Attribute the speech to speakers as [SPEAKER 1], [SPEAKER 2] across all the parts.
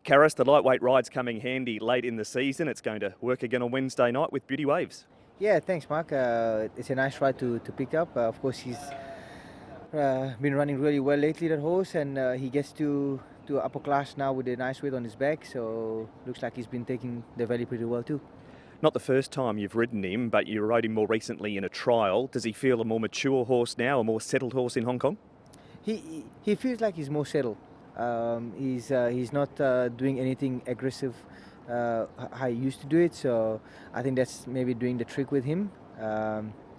[SPEAKER 1] Karis, the lightweight ride's coming handy late in the season. It's going to work again on Wednesday night with Beauty Waves.
[SPEAKER 2] Yeah, thanks, Mark. It's a nice ride to pick up. Of course, he's been running really well lately, that horse, and he gets to upper class now with a nice weight on his back. So looks like he's been taking the valley pretty well too.
[SPEAKER 1] Not the first time you've ridden him, but you rode him more recently in a trial. Does he feel a more mature horse now, a more settled horse in Hong Kong?
[SPEAKER 2] He feels like he's more settled. He's not doing anything aggressive how he used to do it, so I think that's maybe doing the trick with him.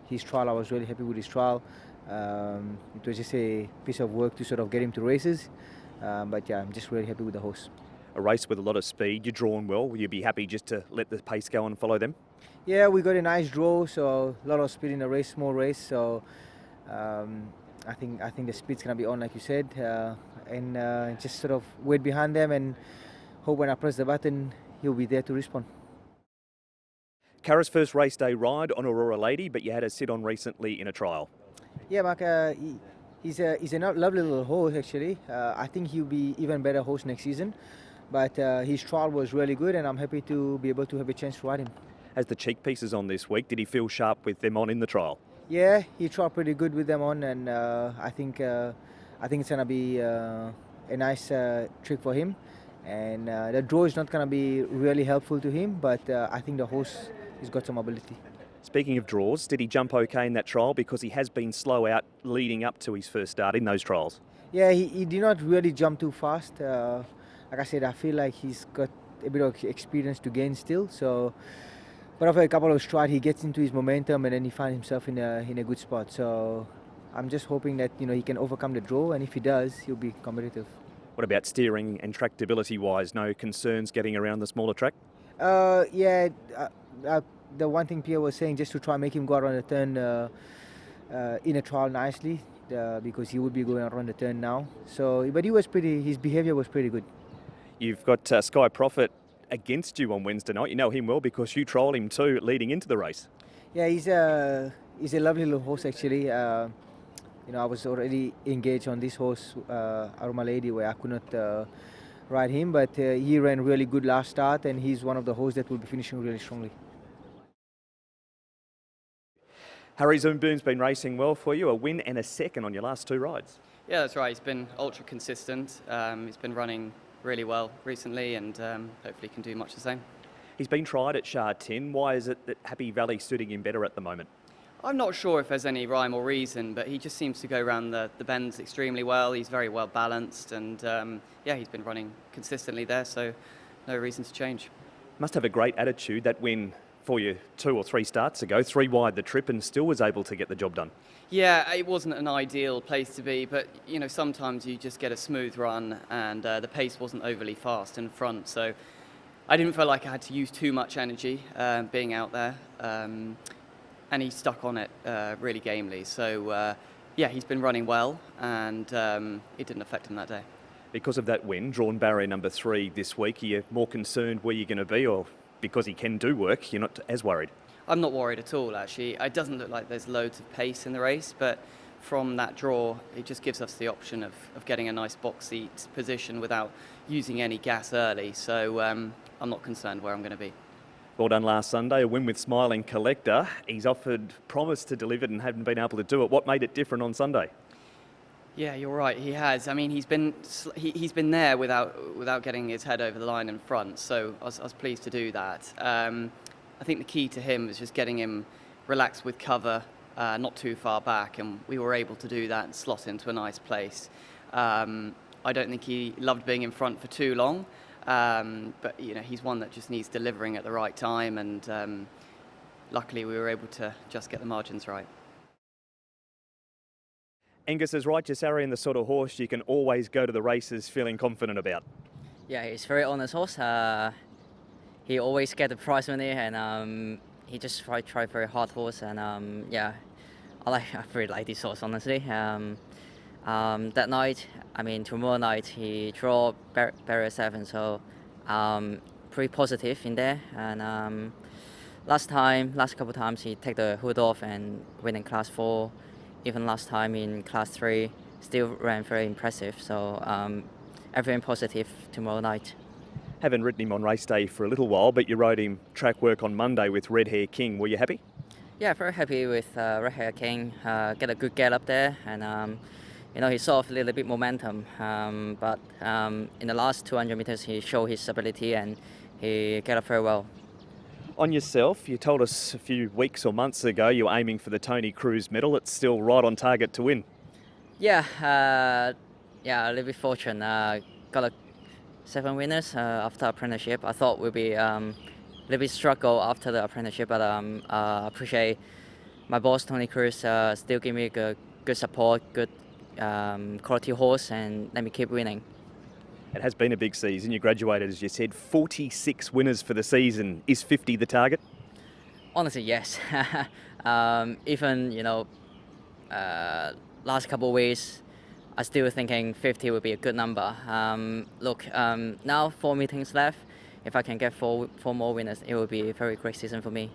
[SPEAKER 2] His trial, I was really happy with his trial. It was just a piece of work to sort of get him to races, but yeah, I'm just really happy with the horse.
[SPEAKER 1] A race with a lot of speed, you're drawn well. Will you be happy just to let the pace go and follow them?
[SPEAKER 2] Yeah, we got a nice draw, so a lot of speed in the race, small race, so I think the speed's gonna be on, like you said, and just sort of wait behind them and hope when I press the button, he'll be there to respond.
[SPEAKER 1] Karis' first race day ride on Aurora Lady, but you had a sit on recently in a trial.
[SPEAKER 2] Yeah, Mark, he's a lovely little horse actually. I think he'll be even better horse next season, but his trial was really good, and I'm happy to be able to have a chance to ride him.
[SPEAKER 1] As the cheek pieces on this week, did he feel sharp with them on in the trial?
[SPEAKER 2] Yeah, he tried pretty good with them on, and I think it's gonna be a nice trick for him. And the draw is not gonna be really helpful to him, but I think the horse has got some ability.
[SPEAKER 1] Speaking of draws, did he jump okay in that trial? Because he has been slow out leading up to his first start in those trials.
[SPEAKER 2] Yeah, he did not really jump too fast. Like I said, I feel like he's got a bit of experience to gain still. So. But after a couple of strides, he gets into his momentum, and then he finds himself in a good spot. So I'm just hoping that he can overcome the draw, and if he does, he'll be competitive.
[SPEAKER 1] What about steering and tractability-wise? No concerns getting around the smaller track?
[SPEAKER 2] Yeah, the one thing Pierre was saying, just to try and make him go around the turn in a trial nicely, because he would be going around the turn now. So, but his behaviour was pretty good.
[SPEAKER 1] You've got Sky Prophet against you on Wednesday night. You know him well because you trialled him too leading into the race.
[SPEAKER 2] Yeah, he's a lovely little horse actually. I was already engaged on this horse, Aurora Lady, where I could not ride him, but he ran really good last start, and he's one of the horses that will be finishing really strongly.
[SPEAKER 1] Harry Zoomboon's been racing well for you, a win and a second on your last two rides.
[SPEAKER 3] Yeah, that's right. He's been ultra consistent. He's been running really well recently, and hopefully can do much the same.
[SPEAKER 1] He's been tried at Sha Tin. Why is it that Happy Valley's suiting him better at the moment?
[SPEAKER 3] I'm not sure if there's any rhyme or reason, but he just seems to go around the bends extremely well. He's very well balanced, and yeah, he's been running consistently there, so no reason to change.
[SPEAKER 1] Must have a great attitude. That win for you 2 or 3 starts ago, 3 wide the trip, and still was able to get the job done.
[SPEAKER 3] Yeah, it wasn't an ideal place to be, but sometimes you just get a smooth run, and the pace wasn't overly fast in front, so I didn't feel like I had to use too much energy being out there, and he stuck on it really gamely. So yeah, he's been running well, and it didn't affect him that day.
[SPEAKER 1] Because of that win, drawn barrier number 3 this week, are you more concerned where you're going to be, or because he can do work, you're not as worried?
[SPEAKER 3] I'm not worried at all, actually. It doesn't look like there's loads of pace in the race, but from that draw, it just gives us the option of getting a nice box seat position without using any gas early. So I'm not concerned where I'm going to be.
[SPEAKER 1] Well done last Sunday, a win with Smiling Collector. He's offered promise to deliver and hadn't been able to do it. What made it different on Sunday?
[SPEAKER 3] Yeah, you're right. He has. I mean, he's been there without getting his head over the line in front. So I was pleased to do that. I think the key to him was just getting him relaxed with cover, not too far back, and we were able to do that and slot into a nice place. I don't think he loved being in front for too long, but he's one that just needs delivering at the right time, and luckily we were able to just get the margins right.
[SPEAKER 1] Angus is right, just ARION, the sort of horse you can always go to the races feeling confident about.
[SPEAKER 4] Yeah, he's a very honest horse. He always get the prize money, and he just try very hard horse, and yeah, I really like this horse, honestly. That night, tomorrow night, he draw barrier 7, so pretty positive in there. And last couple of times, he take the hood off and win in class 4. Even last time in class 3, still ran very impressive. So everything positive tomorrow night.
[SPEAKER 1] Haven't ridden him on race day for a little while, but you rode him track work on Monday with Red Hair King. Were you happy?
[SPEAKER 4] Yeah, very happy with Red Hair King. Get a good gallop there, and he saw a little bit momentum. But in the last 200 meters, he showed his ability and he galloped very well.
[SPEAKER 1] On yourself, you told us a few weeks or months ago you were aiming for the Tony Cruz medal. It's still right on target to win.
[SPEAKER 4] Yeah, a little bit fortunate. Got 7 winners after apprenticeship. I thought we'd be a little bit struggle after the apprenticeship, but I appreciate my boss Tony Cruz still give me good support, good quality horse, and let me keep winning.
[SPEAKER 1] It has been a big season. You graduated, as you said, 46 winners for the season. Is 50 the target?
[SPEAKER 4] Honestly, yes. Even last couple of weeks, I still thinking 50 would be a good number. Now 4 meetings left. If I can get four more winners, it will be a very great season for me.